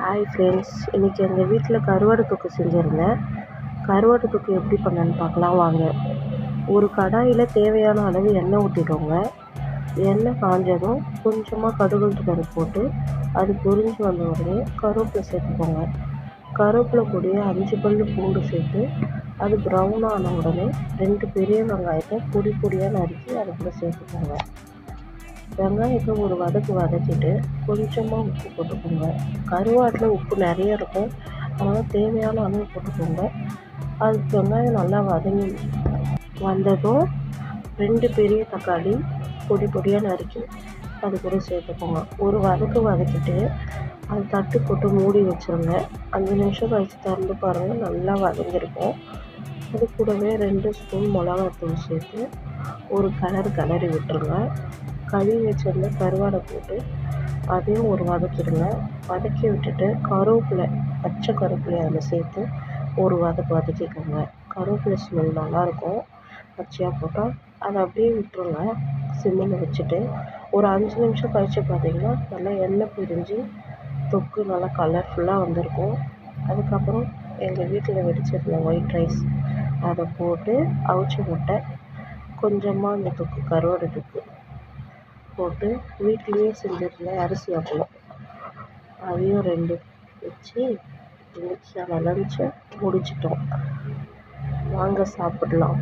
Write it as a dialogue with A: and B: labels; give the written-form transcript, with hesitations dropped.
A: Hi friends, இன்றைக்கி எங்கள் வீட்டில் கருவாடு தொக்கு செஞ்சுருந்தேன். கருவாடு தொக்கு எப்படி பண்ணேன்னு பார்க்கலாம் வாங்க. ஒரு கடாயில் தேவையான அளவு எண்ணெய் ஊற்றிக்கோங்க. எண்ணெய் காஞ்சதும் கொஞ்சமாக கடுகு பருப்பு போட்டு அது பொரிஞ்சு வந்த உடனே கருவேப்பிலை சேர்த்துக்கோங்க. கருவேப்பிலை கூடயே 5 பல் பூண்டு சேர்த்து அது ப்ரௌன் ஆன உடனே 2 பெரிய வெங்காயத்தை பொடி பொடியாக நறுக்கி அது கூட சேர்த்துக்கோங்க. வெங்காயத்தை ஒரு வதக்கிட்டு கொஞ்சமாக உப்பு போட்டுக்கோங்க. கருவாட்டில் உப்பு நிறைய இருக்கும், அதனால் தேவையான அளவு போட்டுக்கோங்க. அதுக்கு வெங்காயம் நல்லா வதங்கி வந்ததும் 2 பெரிய தக்காளி பொடி பொடியாக நறுக்கி அது கூட சேர்த்துக்கோங்க. ஒரு வதக்கிட்டு அது தட்டு போட்டு மூடி வச்சுருங்க. 5 நிமிஷம் கழித்து திறந்து பாருங்கள், நல்லா வதங்கியிருக்கும். அது கூடவே 2 ஸ்பூன் மிளகாத்தூள் சேர்த்து ஒரு கிளறி விட்டுருங்க. கழுவி வச்சிருந்த கருவாடை போட்டு அதையும் ஒரு வதக்கிடுங்க. வதக்கி விட்டுட்டு பச்சை கருவேப்பிலை அதில் சேர்த்து ஒரு வதக்கிக்கோங்க. கருவேப்பிலை ஸ்மெல் நல்லாயிருக்கும் பச்சையாக போட்டால். அதை அப்படியே விட்டுருங்க சிம்மில் வச்சுட்டு. ஒரு 5 நிமிஷம் கழித்து பார்த்தீங்கன்னா நல்லா எண்ணெய் பிரிஞ்சு தொக்கு நல்லா கலர்ஃபுல்லாக வந்திருக்கும். அதுக்கப்புறம் எங்கள் வீட்டில் வெடிச்சிருந்த ஒயிட் ரைஸ் அதை போட்டு அவிச்ச முட்டை கொஞ்சமாக இந்த தொக்கு கருவாடு தொக்கு போட்டு வீட்டிலேயே செஞ்சிருந்த அரிசி அப்பளம் அதையும் 2 வச்சு லஞ்சை முடிச்சிட்டோம். வாங்க சாப்பிடலாம்.